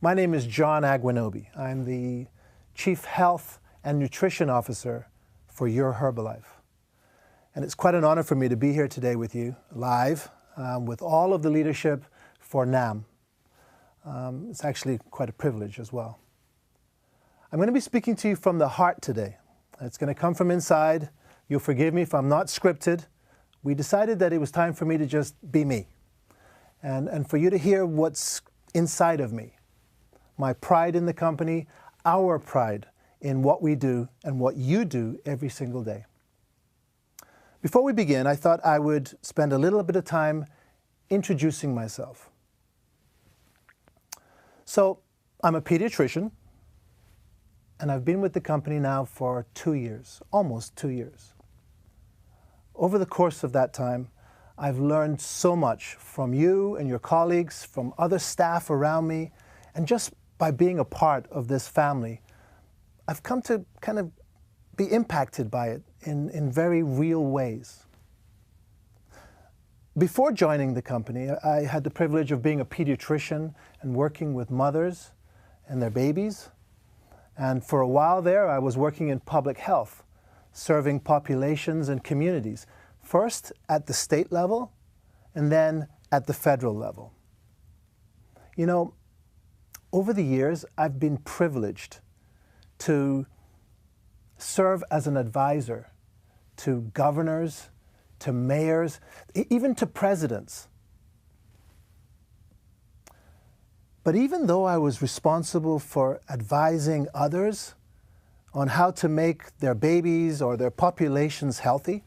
My name is John Agwunobi. I'm the Chief Health and Nutrition Officer for your Herbalife. And it's quite an honor for me to be here today with you, live, with all of the leadership for NAM. It's actually quite a privilege as well. I'm going to be speaking to you from the heart today. It's going to come from inside. You'll forgive me if I'm not scripted. We decided that it was time for me to just be me and for you to hear what's inside of me. My pride in the company, our pride in what we do and what you do every single day. Before we begin, I thought I would spend a little bit of time introducing myself. So, I'm a pediatrician, and I've been with the company now for 2 years, almost 2 years. Over the course of that time, I've learned so much from you and your colleagues, from other staff around me, and just by being a part of this family, I've come to kind of be impacted by it in very real ways. Before joining the company, I had the privilege of being a pediatrician and working with mothers and their babies. And for a while there, I was working in public health, serving populations and communities, first at the state level and then at the federal level. You know, over the years, I've been privileged to serve as an advisor to governors, to mayors, even to presidents. But even though I was responsible for advising others on how to make their babies or their populations healthy,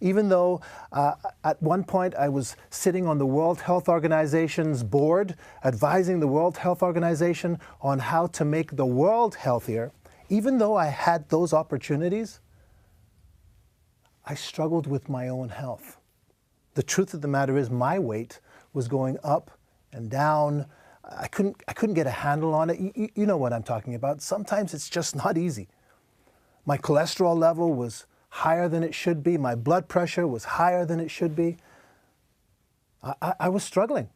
even though at one point I was sitting on the World Health Organization's board, advising the World Health Organization on how to make the world healthier, even though I had those opportunities, I struggled with my own health. The truth of the matter is my weight was going up and down. I couldn't get a handle on it. You know what I'm talking about. Sometimes it's just not easy. My cholesterol level was higher than it should be. My blood pressure was higher than it should be. I was struggling.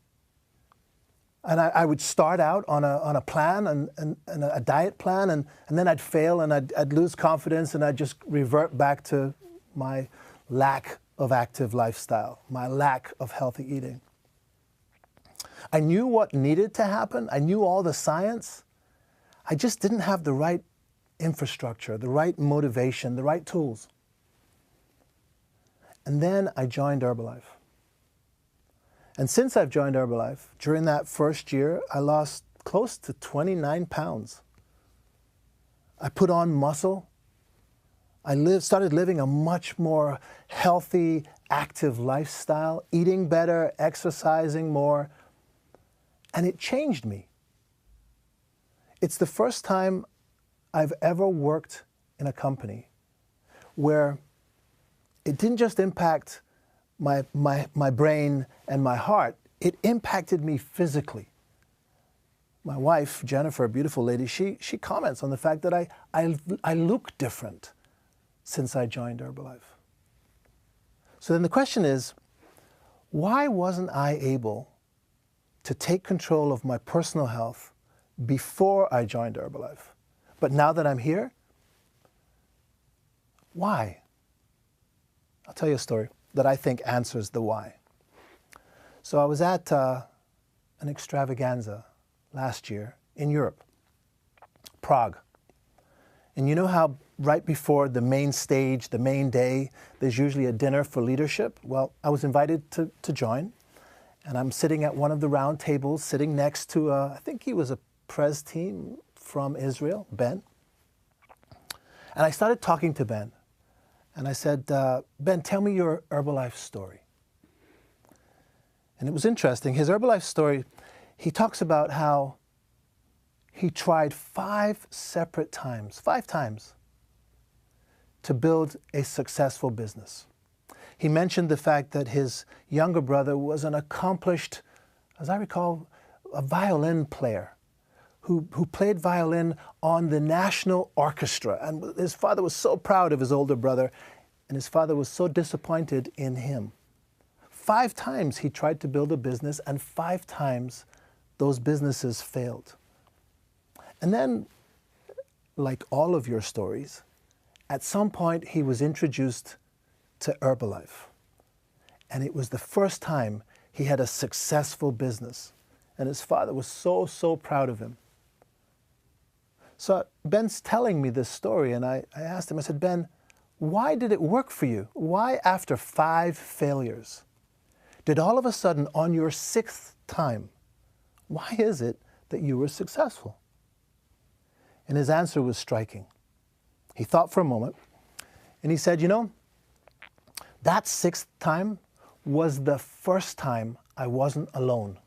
And I would start out on a plan and a diet plan, and then I'd fail and I'd lose confidence and I'd just revert back to my lack of active lifestyle, my lack of healthy eating. I knew what needed to happen. I knew all the science. I just didn't have the right infrastructure, the right motivation, the right tools. And then I joined Herbalife. And since I've joined Herbalife, during that first year, I lost close to 29 pounds. I put on muscle. I started living a much more healthy, active lifestyle, eating better, exercising more, and it changed me. It's the first time I've ever worked in a company where it didn't just impact my brain and my heart, it impacted me physically. My wife, Jennifer, a beautiful lady, she comments on the fact that I look different since I joined Herbalife. So then the question is, why wasn't I able to take control of my personal health before I joined Herbalife? But now that I'm here, why? I'll tell you a story that I think answers the why. So I was at an extravaganza last year in Europe, Prague. And you know how right before the main stage, the main day, there's usually a dinner for leadership? Well, I was invited to join, and I'm sitting at one of the round tables, sitting next to, I think he was a press team from Israel, Ben. And I started talking to Ben. And I said, Ben, tell me your Herbalife story. And it was interesting. His Herbalife story, he talks about how he tried 5 separate times, 5 times, to build a successful business. He mentioned the fact that his younger brother was an accomplished, as I recall, a violin player who played violin on the national orchestra. And his father was so proud of his older brother, and his father was so disappointed in him. 5 times he tried to build a business, and 5 times those businesses failed. And then, like all of your stories, at some point he was introduced to Herbalife. And it was the first time he had a successful business. And his father was so proud of him. So Ben's telling me this story, and I asked him, I said, Ben, why did it work for you? Why, after 5 failures, did all of a sudden, on your 6th time, why is it that you were successful? And his answer was striking. He thought for a moment, and he said, you know, that 6th time was the first time I wasn't alone.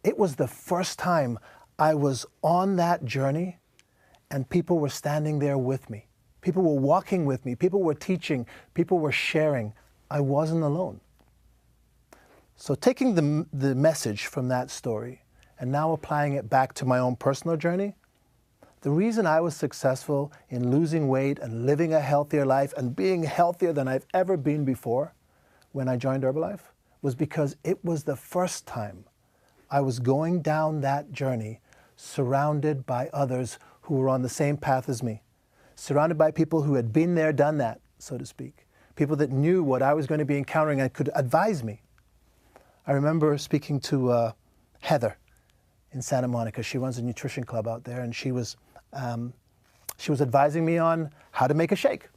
It was the first time I was on that journey and people were standing there with me. People were walking with me. People were teaching. People were sharing. I wasn't alone. So taking the message from that story and now applying it back to my own personal journey, the reason I was successful in losing weight and living a healthier life and being healthier than I've ever been before when I joined Herbalife was because it was the first time I was going down that journey surrounded by others who were on the same path as me, surrounded by people who had been there, done that, so to speak, people that knew what I was going to be encountering and could advise me. I remember speaking to Heather in Santa Monica. She runs a nutrition club out there, and she was advising me on how to make a shake.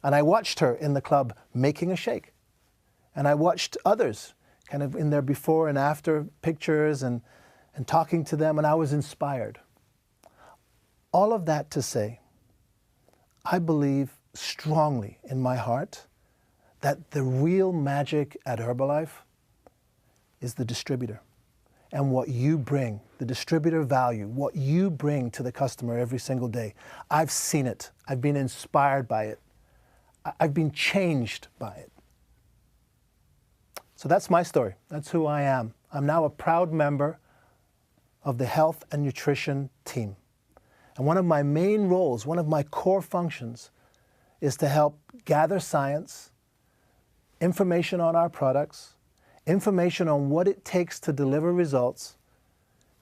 And I watched her in the club making a shake. And I watched others kind of in their before and after pictures and talking to them, and I was inspired. All of that to say, I believe strongly in my heart that the real magic at Herbalife is the distributor and what you bring, the distributor value, what you bring to the customer every single day. I've seen it. I've been inspired by it. I've been changed by it. So that's my story. That's who I am. I'm now a proud member of the health and nutrition team. And one of my main roles, one of my core functions, is to help gather science, information on our products, information on what it takes to deliver results,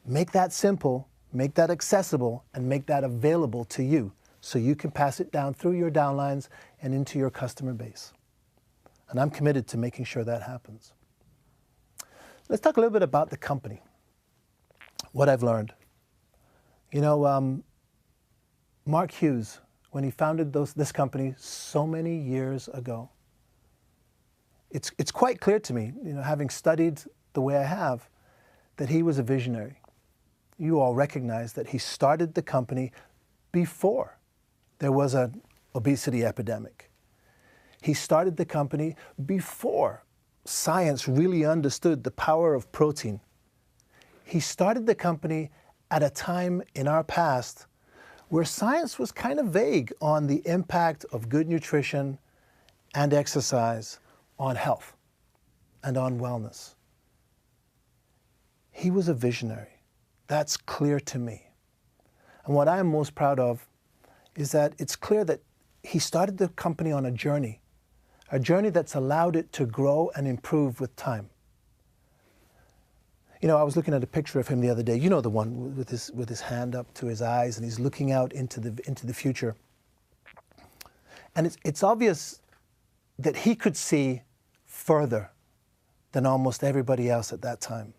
make that simple, make that accessible, and make that available to you so you can pass it down through your downlines and into your customer base. And I'm committed to making sure that happens. Let's talk a little bit about the company, what I've learned. You know, Mark Hughes, when he founded this company so many years ago, it's quite clear to me, you know, having studied the way I have, that he was a visionary. You all recognize that he started the company before there was an obesity epidemic. He started the company before science really understood the power of protein. He started the company at a time in our past where science was kind of vague on the impact of good nutrition and exercise on health and on wellness. He was a visionary. That's clear to me. And what I am most proud of is that it's clear that he started the company on a journey that's allowed it to grow and improve with time. You know, I was looking at a picture of him the other day. You know, the one with his hand up to his eyes, and he's looking out into the future. And it's obvious that he could see further than almost everybody else at that time.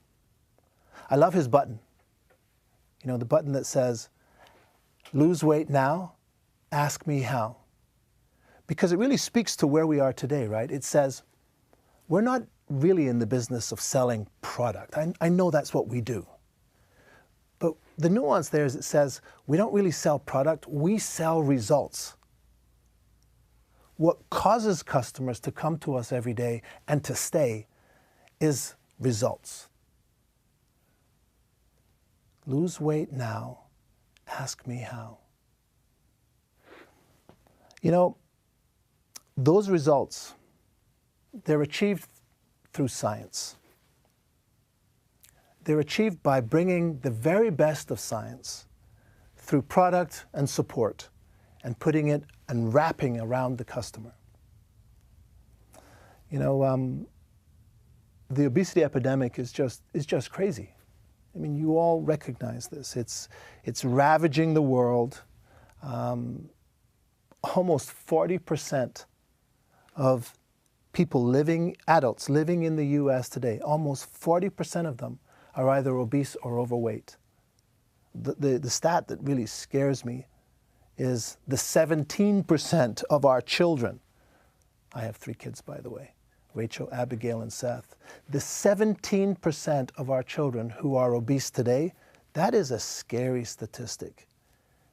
I love his button. You know, the button that says, "Lose weight now, ask me how." Because it really speaks to where we are today, right? It says, we're not really in the business of selling product. I know that's what we do. But the nuance there is it says, we don't really sell product, we sell results. What causes customers to come to us every day and to stay is results. Lose weight now, ask me how. You know, those results, they're achieved through science. They're achieved by bringing the very best of science through product and support and putting it and wrapping around the customer. You know, the obesity epidemic is just crazy. I mean, you all recognize this. It's ravaging the world. Almost 40% of adults living in the U.S. today, almost 40% of them are either obese or overweight. The stat that really scares me is the 17% of our children. I have 3 kids, by the way, Rachel, Abigail, and Seth. The 17% of our children who are obese today, that is a scary statistic.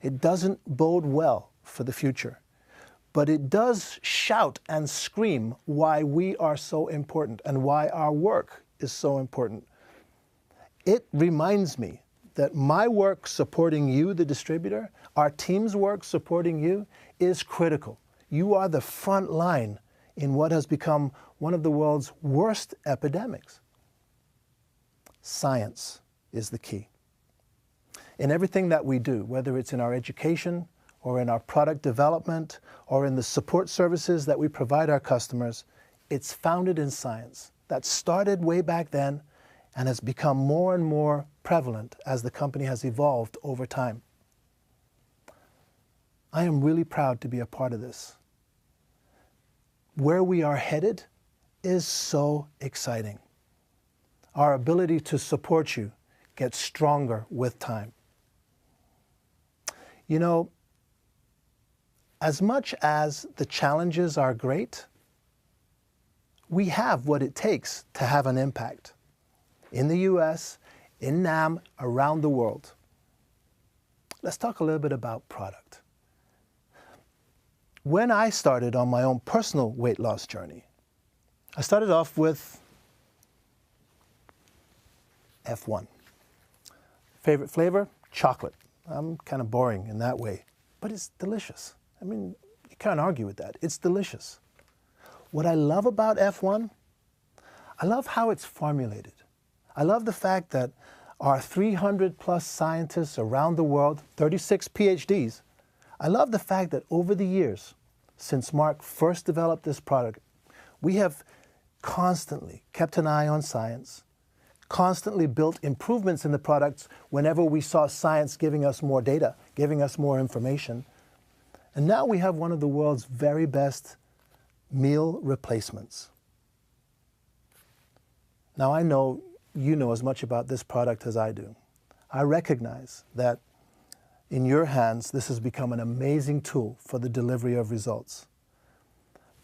It doesn't bode well for the future, but it does shout and scream why we are so important and why our work is so important. It reminds me that my work supporting you, the distributor, our team's work supporting you is critical. You are the front line in what has become one of the world's worst epidemics. Science is the key. In everything that we do, whether it's in our education or in our product development or in the support services that we provide our customers, it's founded in science. That started way back then and has become more and more prevalent as the company has evolved over time. I am really proud to be a part of this. Where we are headed is so exciting. Our ability to support you gets stronger with time. You know, as much as the challenges are great, we have what it takes to have an impact in the US, in NAM, around the world. Let's talk a little bit about product. When I started on my own personal weight loss journey, I started off with F1. Favorite flavor? Chocolate. I'm kind of boring in that way, but it's delicious. I mean, you can't argue with that. It's delicious. What I love about F1, I love how it's formulated. I love the fact that our 300 plus scientists around the world, 36 PhDs, I love the fact that over the years, since Mark first developed this product, we have constantly kept an eye on science, constantly built improvements in the products whenever we saw science giving us more data, giving us more information. And now we have one of the world's very best meal replacements. Now I know you know as much about this product as I do. I recognize that in your hands, this has become an amazing tool for the delivery of results.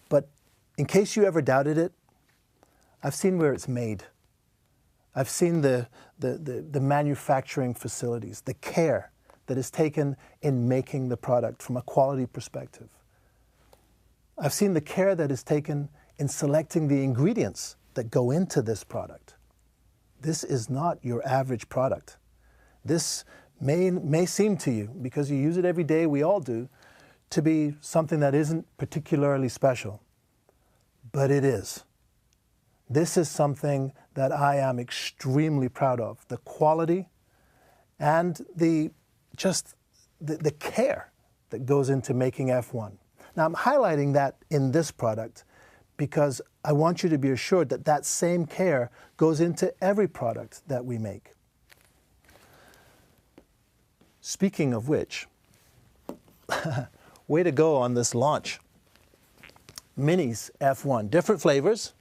But in case you ever doubted it, I've seen where it's made. I've seen the manufacturing facilities, the care that is taken in making the product from a quality perspective. I've seen the care that is taken in selecting the ingredients that go into this product. This is not your average product. This may seem to you, because you use it every day, we all do, to be something that isn't particularly special. But it is. This is something that I am extremely proud of. The quality and the care that goes into making F1. Now I'm highlighting that in this product because I want you to be assured that that same care goes into every product that we make. Speaking of which, way to go on this launch. Minis F1, different flavors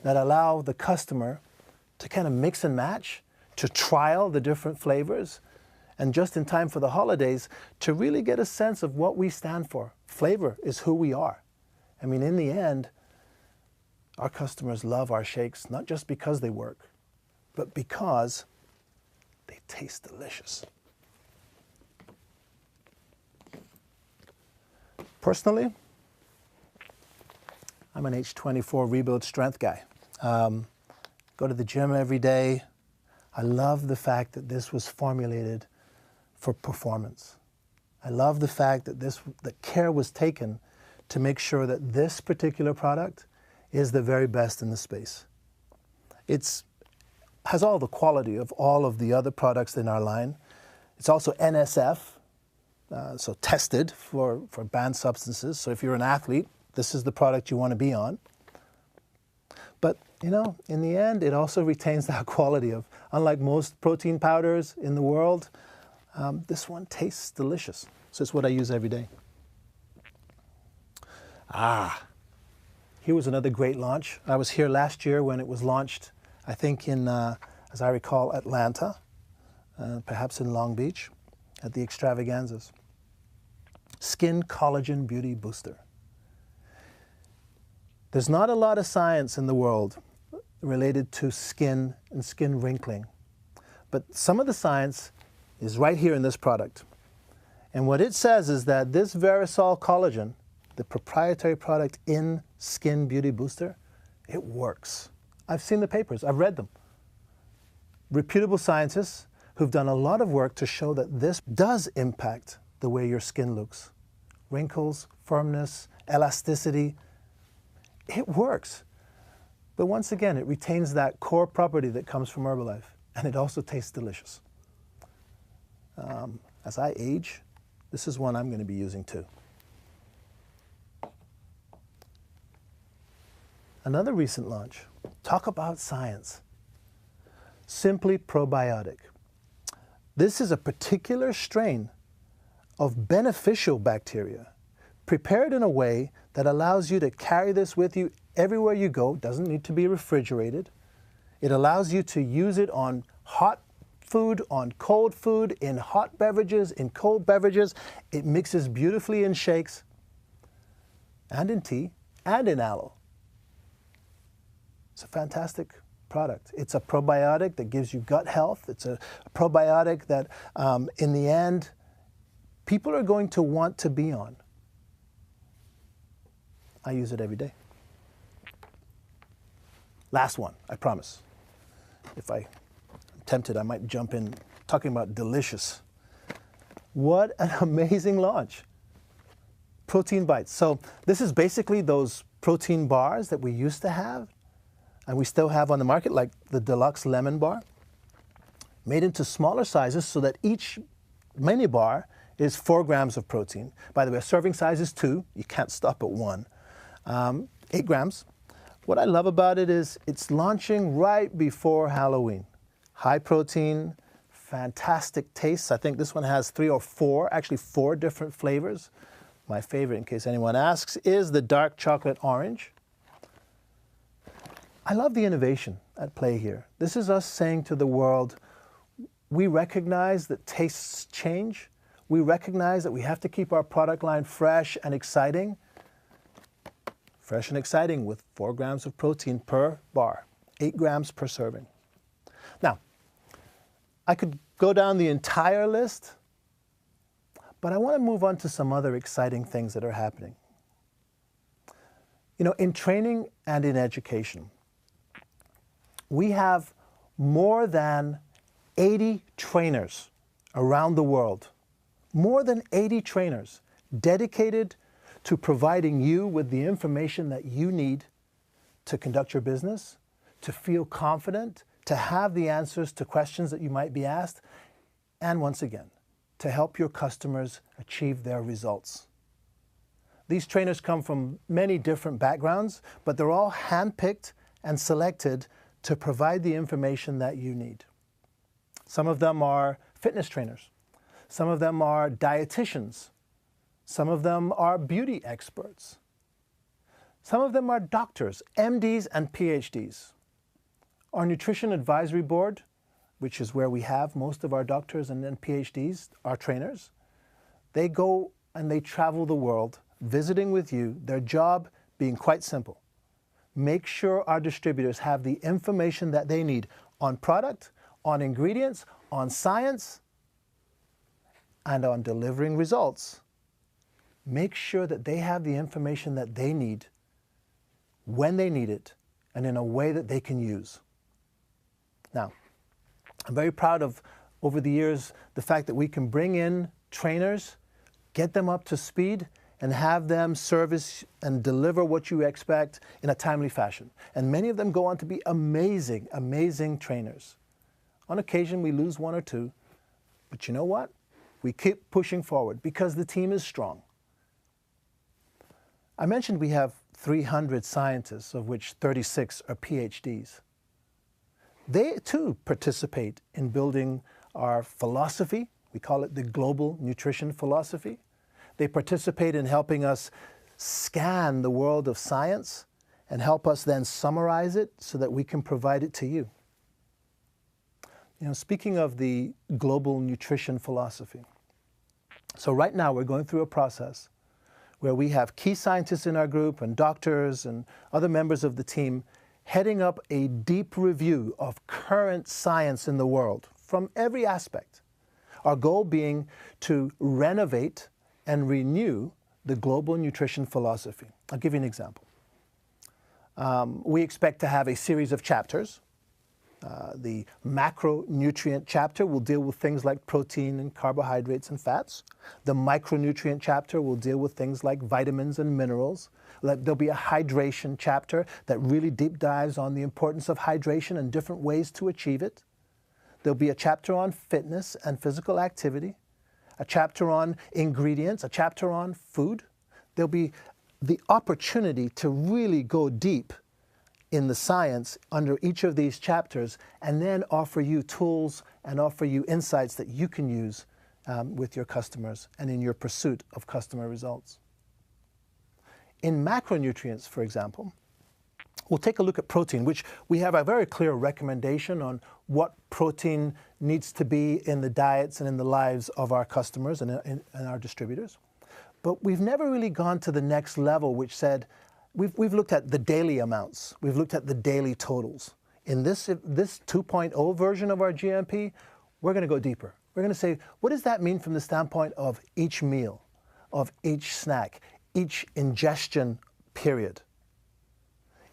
that allow the customer to kind of mix and match, to trial the different flavors, and just in time for the holidays, to really get a sense of what we stand for. Flavor is who we are. I mean, in the end, our customers love our shakes, not just because they work, but because they taste delicious. Personally, I'm an H24 Rebuild Strength guy. Go to the gym every day. I love the fact that this was formulated for performance. I love the fact that the care was taken to make sure that this particular product is the very best in the space. It has all the quality of all of the other products in our line. It's also NSF, so tested for banned substances. So if you're an athlete, this is the product you want to be on. But you know, in the end, it also retains that quality of, unlike most protein powders in the world, this one tastes delicious. So it's what I use every day. Here was another great launch. I was here last year when it was launched, I think in, as I recall, Atlanta, perhaps in Long Beach, at the extravaganzas. Skin Collagen Beauty Booster. There's not a lot of science in the world related to skin and skin wrinkling, but some of the science is right here in this product. And what it says is that this Verisol collagen, the proprietary product in Skin Beauty Booster, it works. I've seen the papers, I've read them. Reputable scientists who've done a lot of work to show that this does impact the way your skin looks. Wrinkles, firmness, elasticity, it works. But once again, it retains that core property that comes from Herbalife, and it also tastes delicious. As I age, this is one I'm going to be using too. Another recent launch, talk about science. Simply Probiotic. This is a particular strain of beneficial bacteria prepared in a way that allows you to carry this with you everywhere you go. Doesn't need to be refrigerated. It allows you to use it on hot food, on cold food, in hot beverages, in cold beverages. It mixes beautifully in shakes and in tea and in aloe. It's a fantastic product. It's a probiotic that gives you gut health. It's a probiotic that in the end, people are going to want to be on. I use it every day. Last one, I promise. If I'm tempted, I might jump in talking about delicious. What an amazing launch. Protein bites. So this is basically those protein bars that we used to have and we still have on the market, like the deluxe lemon bar, made into smaller sizes so that each mini bar is 4 grams of protein. By the way, a serving size is 2. You can't stop at 1. 8 grams. What I love about it is it's launching right before Halloween. High protein, fantastic tastes. I think this one has 3 or 4, actually 4 different flavors. My favorite, in case anyone asks, is the dark chocolate orange. I love the innovation at play here. This is us saying to the world, we recognize that tastes change. We recognize that we have to keep our product line fresh and exciting. Fresh and exciting with 4 grams of protein per bar, 8 grams per serving. Now, I could go down the entire list, but I want to move on to some other exciting things that are happening. You know, in training and in education, we have more than 80 trainers around the world, more than 80 trainers dedicated to providing you with the information that you need to conduct your business, to feel confident, to have the answers to questions that you might be asked, and once again, to help your customers achieve their results. These trainers come from many different backgrounds, but they're all handpicked and selected to provide the information that you need. Some of them are fitness trainers. Some of them are dietitians. Some of them are beauty experts. Some of them are doctors, MDs and PhDs. Our Nutrition Advisory Board, which is where we have most of our doctors and then PhDs, our trainers, they go and they travel the world visiting with you, their job being quite simple. Make sure our distributors have the information that they need on product, on ingredients, on science, and on delivering results. Make sure that they have the information that they need when they need it and in a way that they can use. Now, I'm very proud of, over the years, the fact that we can bring in trainers, get them up to speed, and have them service and deliver what you expect in a timely fashion. And many of them go on to be amazing, amazing trainers. On occasion, we lose 1 or 2, but you know what? We keep pushing forward because the team is strong. I mentioned we have 300 scientists, of which 36 are PhDs. They too participate in building our philosophy. We call it the global nutrition philosophy. They participate in helping us scan the world of science and help us then summarize it so that we can provide it to you. You know, speaking of the global nutrition philosophy, so right now we're going through a process where we have key scientists in our group and doctors and other members of the team heading up a deep review of current science in the world from every aspect. Our goal being to renovate and renew the global nutrition philosophy. I'll give you an example. We expect to have a series of chapters. The macronutrient chapter will deal with things like protein and carbohydrates and fats. The micronutrient chapter will deal with things like vitamins and minerals. There'll be a hydration chapter that really deep dives on the importance of hydration and different ways to achieve it. There'll be a chapter on fitness and physical activity, a chapter on ingredients, a chapter on food. There'll be the opportunity to really go deep in the science under each of these chapters and then offer you tools and offer you insights that you can use with your customers and in your pursuit of customer results. In macronutrients, for example, we'll take a look at protein, which we have a very clear recommendation on what protein needs to be in the diets and in the lives of our customers and our distributors. But we've never really gone to the next level, which said, we've looked at the daily amounts, we've looked at the daily totals. In this 2.0 version of our GMP, we're going to go deeper. We're going to say, what does that mean from the standpoint of each meal, of each snack, each ingestion period?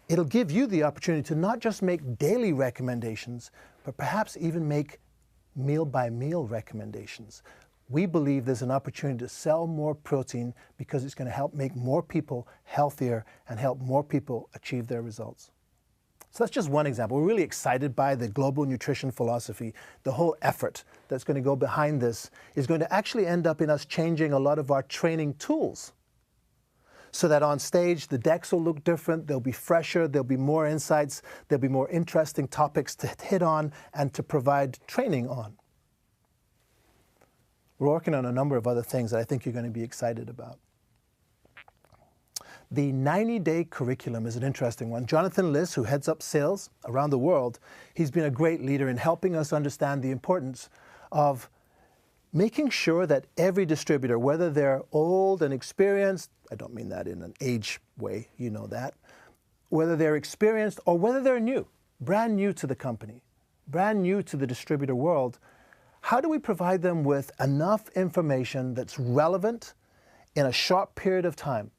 It'll give you the opportunity to not just make daily recommendations, but perhaps even make meal-by-meal recommendations. We believe there's an opportunity to sell more protein because it's going to help make more people healthier and help more people achieve their results. So that's just one example. We're really excited by the global nutrition philosophy. The whole effort that's going to go behind this is going to actually end up in us changing a lot of our training tools so that on stage the decks will look different, they'll be fresher, there'll be more insights, there'll be more interesting topics to hit on and to provide training on. We're working on a number of other things that I think you're going to be excited about. The 90-day curriculum is an interesting one. Jonathan Liss, who heads up sales around the world, he's been a great leader in helping us understand the importance of making sure that every distributor, whether they're old and experienced, I don't mean that in an age way, you know that, whether they're experienced or whether they're new, brand new to the company, brand new to the distributor world, how do we provide them with enough information that's relevant in a short period of time?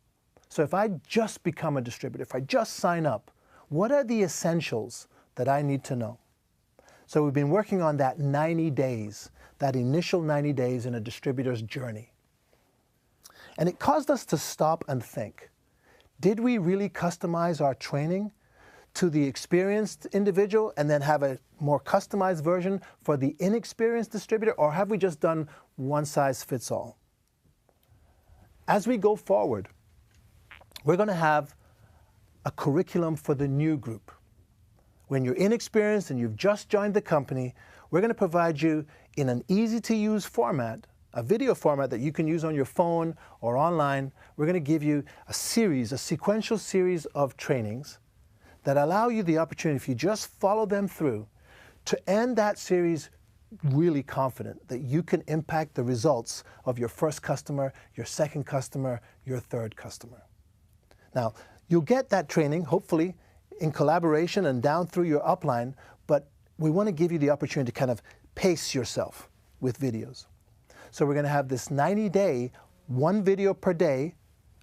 So if I just become a distributor, if I just sign up, what are the essentials that I need to know? So we've been working on that 90 days, that initial 90 days in a distributor's journey. And it caused us to stop and think, did we really customize our training to the experienced individual and then have a more customized version for the inexperienced distributor, or have we just done one size fits all? As we go forward, we're going to have a curriculum for the new group. When you're inexperienced and you've just joined the company, we're going to provide you in an easy-to-use format, a video format that you can use on your phone or online. We're going to give you a sequential series of trainings that allow you the opportunity, if you just follow them through, to end that series really confident that you can impact the results of your first customer, your second customer, your third customer. Now, you'll get that training, hopefully, in collaboration and down through your upline, but we want to give you the opportunity to kind of pace yourself with videos. So we're going to have this 90-day, one video per day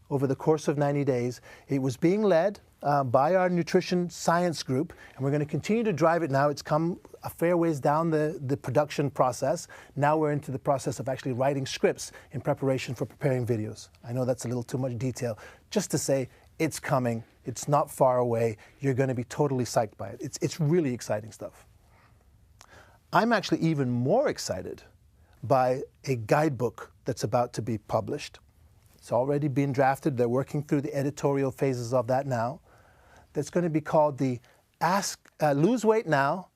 over the course of 90 days. It was being led by our nutrition science group, and we're going to continue to drive it now. It's come a fair ways down the production process. Now we're into the process of actually writing scripts in preparation for preparing videos. I know that's a little too much detail. Just to say, it's coming. It's not far away. You're going to be totally psyched by it. It's really exciting stuff. I'm actually even more excited by a guidebook that's about to be published. It's already been drafted. They're working through the editorial phases of that now. That's going to be called the Lose Weight Now,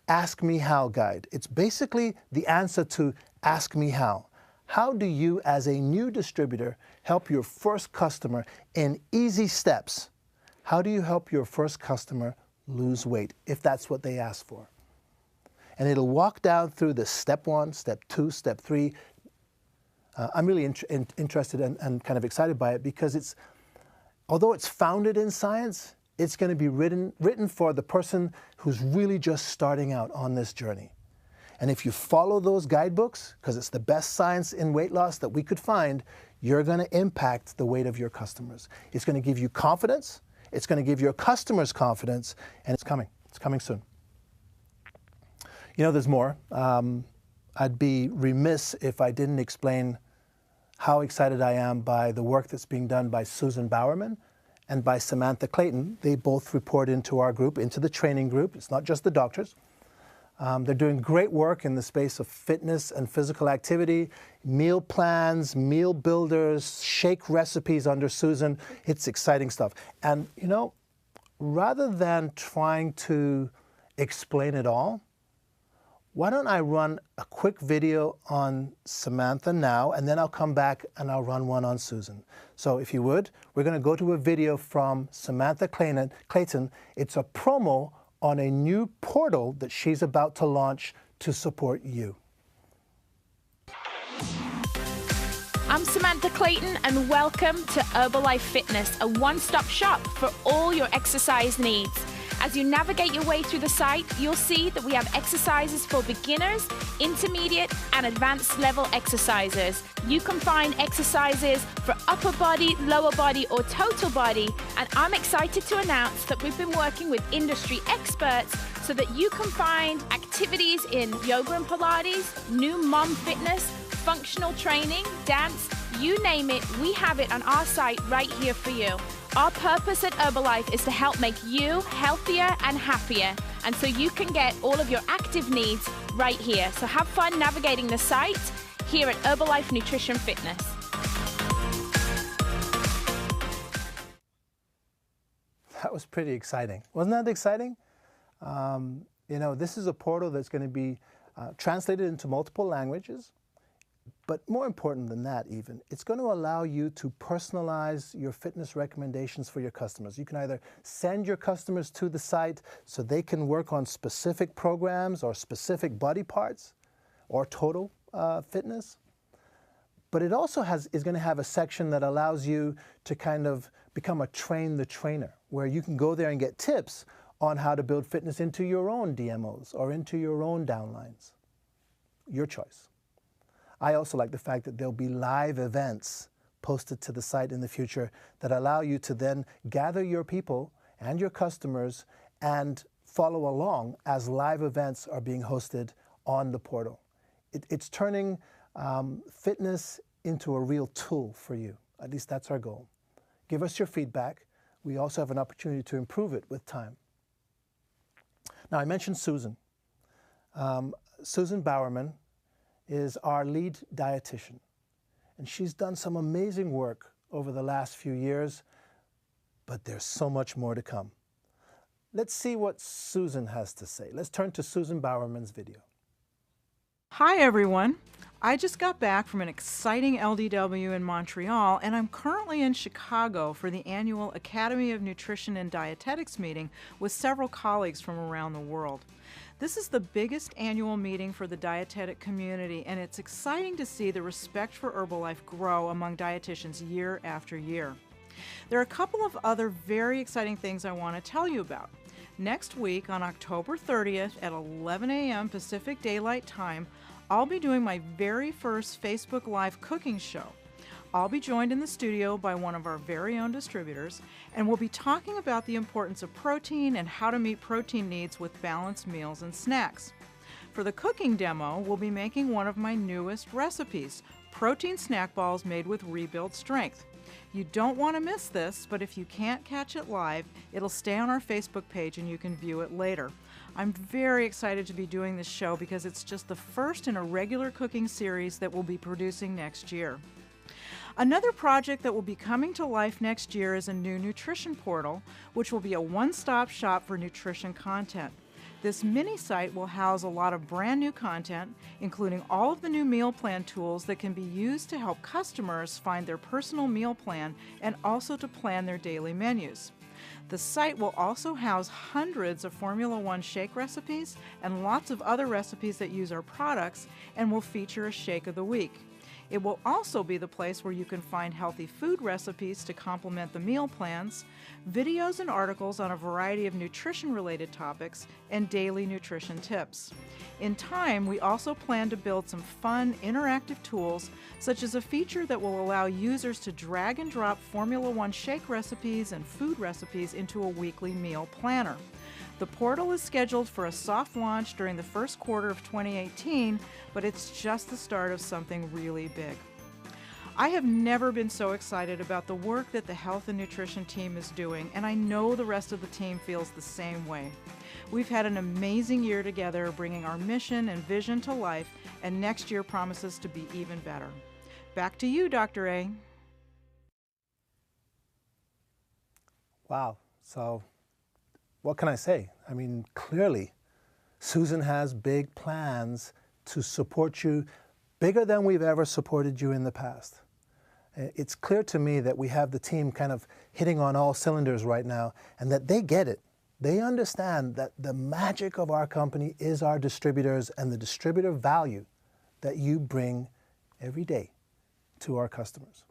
Ask Me How guide. It's basically the answer to Ask Me How. How do you, as a new distributor, help your first customer in easy steps? How do you help your first customer lose weight, if that's what they ask for? And it'll walk down through the step 1, step 2, step 3. I'm really interested and kind of excited by it because although it's founded in science, it's going to be written for the person who's really just starting out on this journey. And if you follow those guidebooks, because it's the best science in weight loss that we could find, you're going to impact the weight of your customers. It's going to give you confidence. It's going to give your customers confidence, and it's coming. It's coming soon. You know, there's more. I'd be remiss if I didn't explain how excited I am by the work that's being done by Susan Bowerman and by Samantha Clayton. They both report into our group, into the training group. It's not just the doctors. They're doing great work in the space of fitness and physical activity, meal plans, meal builders, shake recipes under Susan. It's exciting stuff. And, you know, rather than trying to explain it all, why don't I run a quick video on Samantha now, and then I'll come back and I'll run one on Susan. So if you would, we're going to go to a video from Samantha Clayton. It's a promo on a new portal that she's about to launch to support you. I'm Samantha Clayton, and welcome to Herbalife Fitness, a one-stop shop for all your exercise needs. As you navigate your way through the site, you'll see that we have exercises for beginners, intermediate, and advanced level exercises. You can find exercises for upper body, lower body, or total body, and I'm excited to announce that we've been working with industry experts so that you can find activities in yoga and Pilates, new mom fitness, functional training, dance, you name it, we have it on our site right here for you. Our purpose at Herbalife is to help make you healthier and happier, and so you can get all of your active needs right here. So have fun navigating the site here at Herbalife Nutrition Fitness. That was pretty exciting. Wasn't that exciting? You know, this is a portal that's going to be translated into multiple languages. But more important than that even, it's going to allow you to personalize your fitness recommendations for your customers. You can either send your customers to the site so they can work on specific programs or specific body parts or total fitness. But it also is going to have a section that allows you to kind of become a train the trainer, where you can go there and get tips on how to build fitness into your own DMOs or into your own downlines. Your choice. I also like the fact that there'll be live events posted to the site in the future that allow you to then gather your people and your customers and follow along as live events are being hosted on the portal. It's turning fitness into a real tool for you. At least that's our goal. Give us your feedback. We also have an opportunity to improve it with time. Now, I mentioned Susan. Susan Bowerman is our lead dietitian. And she's done some amazing work over the last few years, but there's so much more to come. Let's see what Susan has to say. Let's turn to Susan Bowerman's video. Hi everyone. I just got back from an exciting LDW in Montreal, and I'm currently in Chicago for the annual Academy of Nutrition and Dietetics meeting with several colleagues from around the world. This is the biggest annual meeting for the dietetic community, and it's exciting to see the respect for Herbalife grow among dietitians year after year. There are a couple of other very exciting things I want to tell you about. Next week, on October 30th at 11 a.m. Pacific Daylight Time, I'll be doing my very first Facebook Live cooking show. I'll be joined in the studio by one of our very own distributors, and we'll be talking about the importance of protein and how to meet protein needs with balanced meals and snacks. For the cooking demo, we'll be making one of my newest recipes, protein snack balls made with Rebuild Strength. You don't want to miss this, but if you can't catch it live, it'll stay on our Facebook page and you can view it later. I'm very excited to be doing this show because it's just the first in a regular cooking series that we'll be producing next year. Another project that will be coming to life next year is a new nutrition portal, which will be a one-stop shop for nutrition content. This mini site will house a lot of brand new content, including all of the new meal plan tools that can be used to help customers find their personal meal plan and also to plan their daily menus. The site will also house hundreds of Formula One shake recipes and lots of other recipes that use our products, and will feature a shake of the week. It will also be the place where you can find healthy food recipes to complement the meal plans, videos and articles on a variety of nutrition-related topics, and daily nutrition tips. In time, we also plan to build some fun, interactive tools, such as a feature that will allow users to drag and drop Formula One shake recipes and food recipes into a weekly meal planner. The portal is scheduled for a soft launch during the first quarter of 2018, but it's just the start of something really big. I have never been so excited about the work that the health and nutrition team is doing, and I know the rest of the team feels the same way. We've had an amazing year together, bringing our mission and vision to life, and next year promises to be even better. Back to you, Dr. A. Wow. So what can I say? I mean, clearly, Susan has big plans to support you, bigger than we've ever supported you in the past. It's clear to me that we have the team kind of hitting on all cylinders right now, and that they get it. They understand that the magic of our company is our distributors and the distributor value that you bring every day to our customers.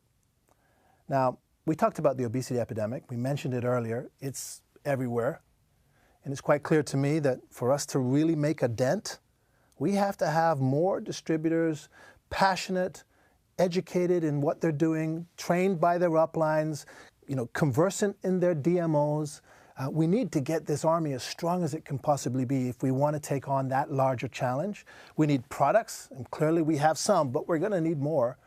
Now, we talked about the obesity epidemic. We mentioned it earlier. It's everywhere. And it's quite clear to me that for us to really make a dent, we have to have more distributors, passionate, educated in what they're doing, trained by their uplines, conversant in their DMOs. We need to get this army as strong as it can possibly be if we want to take on that larger challenge. We need products, and clearly we have some, but we're going to need more.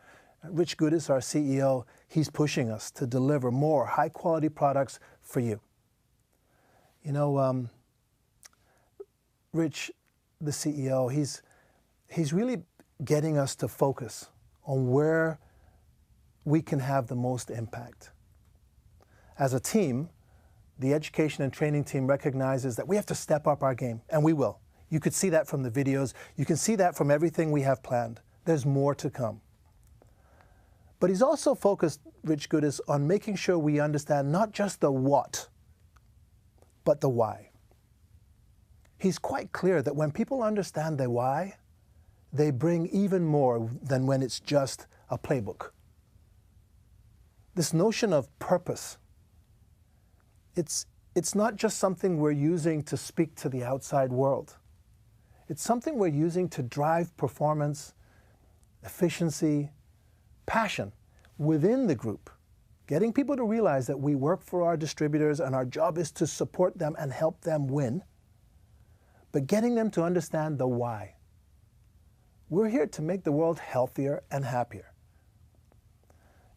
Rich Goodis, our CEO, he's pushing us to deliver more high-quality products for you. Rich, the CEO, he's really getting us to focus on where we can have the most impact. As a team, the education and training team recognizes that we have to step up our game, and we will. You could see that from the videos. You can see that from everything we have planned. There's more to come. But he's also focused, Rich Goodis, on making sure we understand not just the what, but the why. He's quite clear that when people understand the why, they bring even more than when it's just a playbook. This notion of purpose, it's not just something we're using to speak to the outside world. It's something we're using to drive performance, efficiency, passion within the group, getting people to realize that we work for our distributors and our job is to support them and help them win, but getting them to understand the why. We're here to make the world healthier and happier.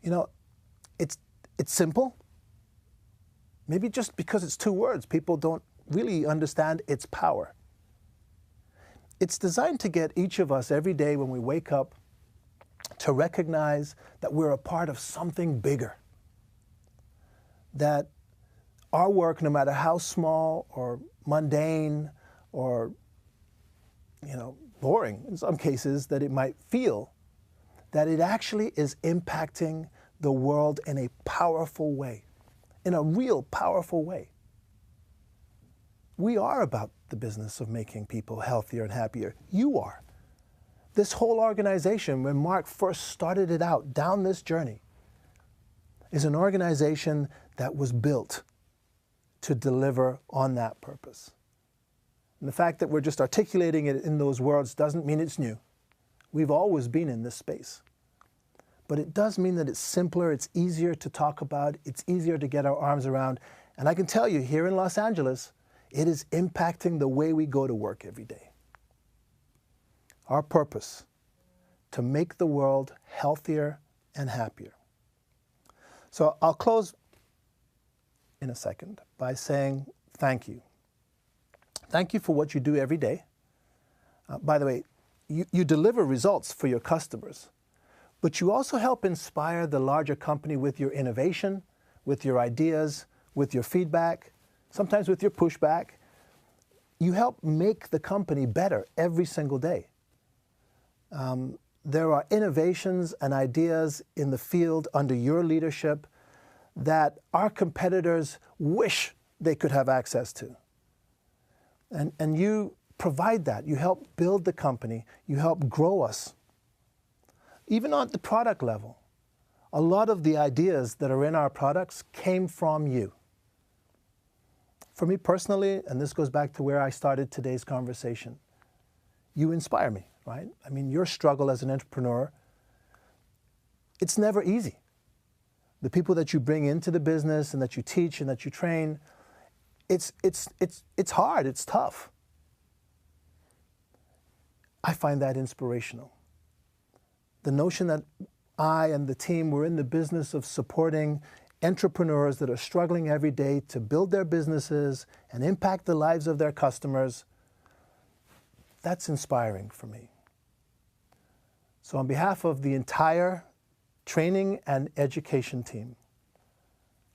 It's simple. Maybe just because it's two words, people don't really understand its power. It's designed to get each of us every day when we wake up to recognize that we're a part of something bigger. That our work, no matter how small or mundane or, boring in some cases that it might feel, that it actually is impacting the world in a powerful way, in a real powerful way. We are about the business of making people healthier and happier. You are. This whole organization, when Mark first started it out down this journey, is an organization that was built to deliver on that purpose. And the fact that we're just articulating it in those words doesn't mean it's new. We've always been in this space. But it does mean that it's simpler, it's easier to talk about, it's easier to get our arms around. And I can tell you, here in Los Angeles, it is impacting the way we go to work every day. Our purpose, to make the world healthier and happier. So I'll close in a second by saying thank you. Thank you for what you do every day. By the way, you deliver results for your customers, but you also help inspire the larger company with your innovation, with your ideas, with your feedback, sometimes with your pushback. You help make the company better every single day. There are innovations and ideas in the field under your leadership that our competitors wish they could have access to. And you provide that. You help build the company. You help grow us. Even at the product level, a lot of the ideas that are in our products came from you. For me personally, and this goes back to where I started today's conversation, you inspire me, right? I mean, your struggle as an entrepreneur, it's never easy. The people that you bring into the business and that you teach and that you train, it's hard, it's tough. I find that inspirational. The notion that I and the team were in the business of supporting entrepreneurs that are struggling every day to build their businesses and impact the lives of their customers, that's inspiring for me. So on behalf of the entire training and education team,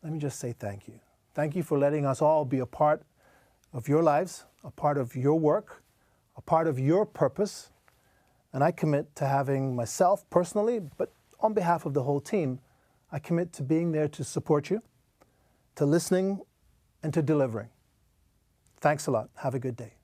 let me just say thank you. Thank you for letting us all be a part of your lives, a part of your work, a part of your purpose. And I commit to having myself personally, but on behalf of the whole team, I commit to being there to support you, to listening, and to delivering. Thanks a lot. Have a good day.